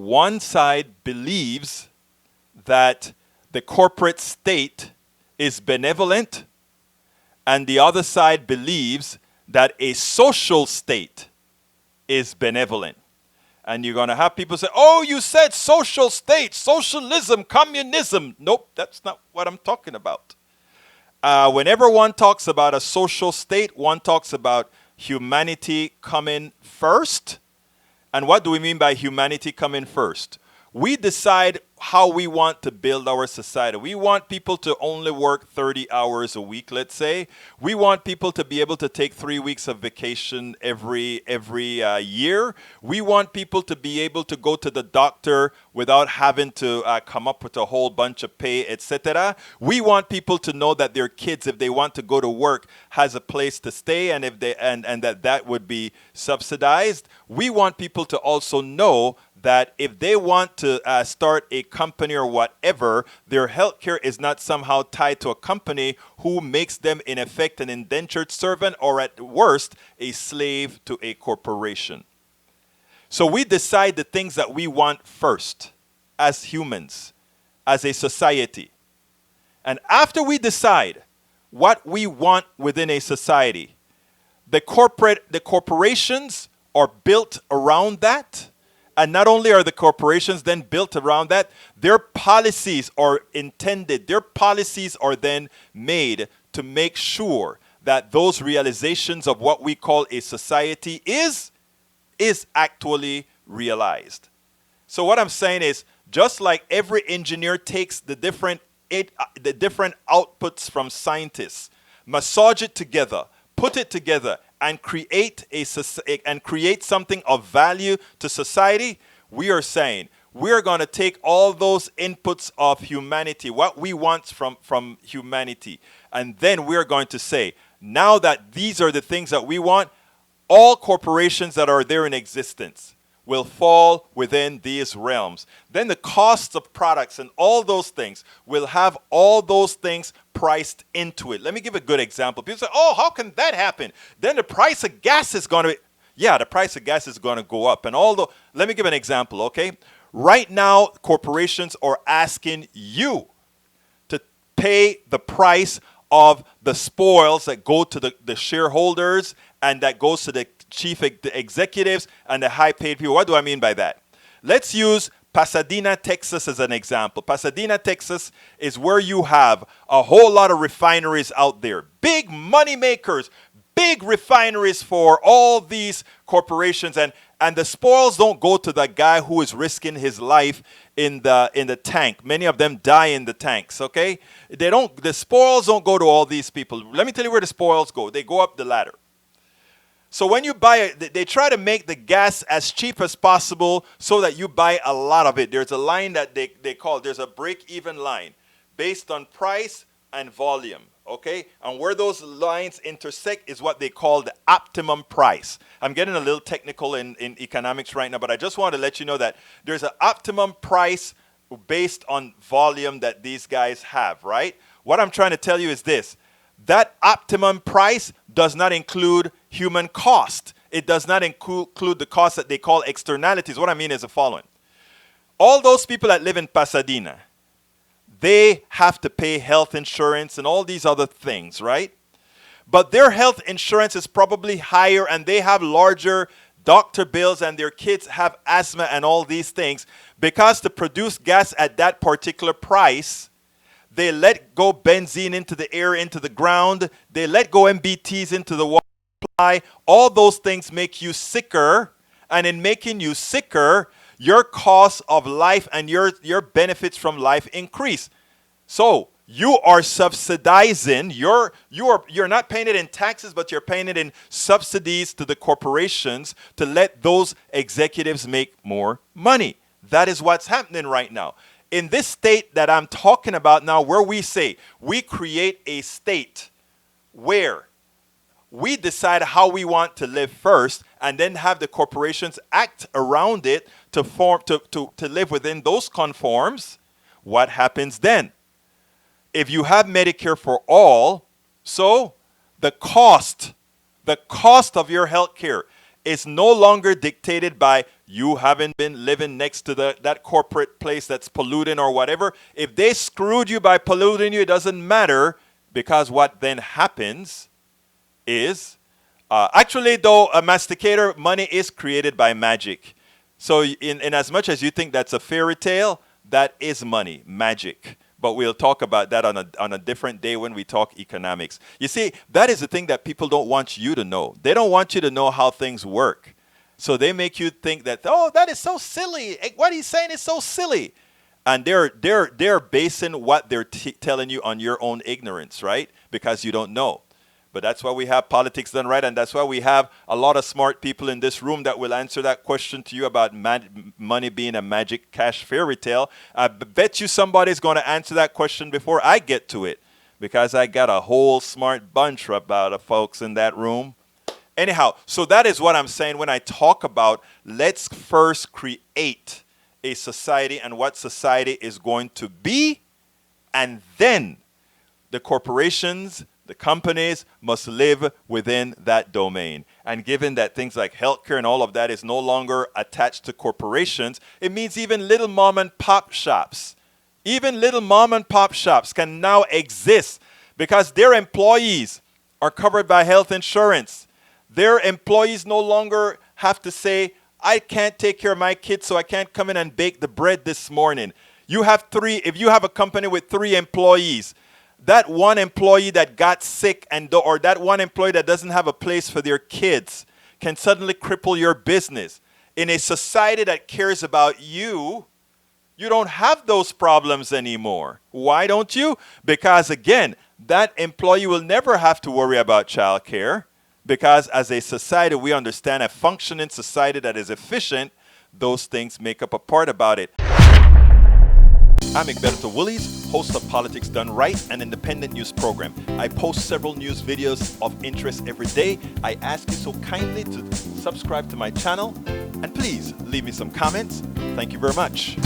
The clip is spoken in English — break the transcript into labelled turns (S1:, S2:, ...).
S1: one side believes that the corporate state is benevolent, and the other side believes that a social state is benevolent. And you're going to have people say, oh, you said social state, socialism, communism. Nope, that's not what I'm talking about. Whenever one talks about a social state, one talks about humanity coming first. And what do we mean by humanity coming first? We decide how we want to build our society. We want people to only work 30 hours a week, let's say. We want people to be able to take 3 weeks of vacation every year. We want people to be able to go to the doctor without having to come up with a whole bunch of pay, etc. We want people to know that their kids, if they want to go to work, has a place to stay, and if they and that would be subsidized. We want people to also know that if they want to start a company or whatever, their healthcare is not somehow tied to a company who makes them, in effect, an indentured servant, or at worst, a slave to a corporation. So we decide the things that we want first as humans, as a society. And after we decide what we want within a society, the corporations are built around that. And not only are the corporations then built around that, their policies are intended, their policies are then made to make sure that those realizations of what we call a society is actually realized. So what I'm saying is, just like every engineer takes the different outputs from scientists, massage it together, put it together, and create something of value to society, we are saying we're going to take all those inputs of humanity, what we want from humanity, and then we're going to say, now that these are the things that we want, all corporations that are there in existence will fall within these realms. Then the costs of products and all those things will have all those things priced into it. Let me give a good example. People say, oh, how can that happen? Then the price of gas is going to, the price of gas is going to go up. And let me give an example, okay? Right now, corporations are asking you to pay the price of the spoils that go to the shareholders and that goes to the chief executives and the high-paid people. What do I mean by that? Let's use Pasadena, Texas as an example. Pasadena, Texas is where you have a whole lot of refineries out there. Big money makers, big refineries for all these corporations. And the spoils don't go to the guy who is risking his life in the tank. Many of them die in the tanks, okay? The spoils don't go to all these people. Let me tell you where the spoils go. They go up the ladder. So when you buy it, they try to make the gas as cheap as possible so that you buy a lot of it. There's a line that they call, there's a break-even line based on price and volume, okay? And where those lines intersect is what they call the optimum price. I'm getting a little technical in economics right now, but I just want to let you know that there's an optimum price based on volume that these guys have, right? What I'm trying to tell you is this. That optimum price does not include human cost. It does not include the cost that they call externalities. What I mean is the following. All those people that live in Pasadena, they have to pay health insurance and all these other things, right? But their health insurance is probably higher and they have larger doctor bills and their kids have asthma and all these things because to produce gas at that particular price, they let go benzene into the air, into the ground. They let go MBTs into the water supply. All those things make you sicker. And in making you sicker, your cost of life and your benefits from life increase. So you are subsidizing. You're not paying it in taxes, but you're paying it in subsidies to the corporations to let those executives make more money. That is what's happening right now. In this state that I'm talking about now, where we say we create a state where we decide how we want to live first and then have the corporations act around it to live within those conforms, what happens then? If you have Medicare for all, so the cost of your health care is no longer dictated by You haven't been living next to that corporate place that's polluting or whatever. If they screwed you by polluting you, it doesn't matter, because what then happens is, actually though, a masticator, money is created by magic. So in as much as you think that's a fairy tale, that is money, magic. But we'll talk about that on a different day when we talk economics. You see, that is the thing that people don't want you to know. They don't want you to know how things work. So they make you think that, oh, that is so silly. What he's saying is so silly. And they're basing what they're telling you on your own ignorance, right? Because you don't know. But that's why we have Politics Done Right, and that's why we have a lot of smart people in this room that will answer that question to you about money being a magic cash fairy tale. I bet you somebody's going to answer that question before I get to it, because I got a whole smart bunch of folks in that room. Anyhow, so that is what I'm saying when I talk about let's first create a society and what society is going to be, and then the corporations, the companies must live within that domain. And given that things like healthcare and all of that is no longer attached to corporations, it means even little mom and pop shops, can now exist because their employees are covered by health insurance. Their employees no longer have to say, I can't take care of my kids, so I can't come in and bake the bread this morning. If you have a company with 3 employees, that one employee that got sick or that one employee that doesn't have a place for their kids can suddenly cripple your business. In a society that cares about you, you don't have those problems anymore. Why don't you? Because again, that employee will never have to worry about childcare. Because as a society, we understand a functioning society that is efficient, those things make up a part about it. I'm Egberto Willies, host of Politics Done Right, an independent news program. I post several news videos of interest every day. I ask you so kindly to subscribe to my channel, and please leave me some comments. Thank you very much.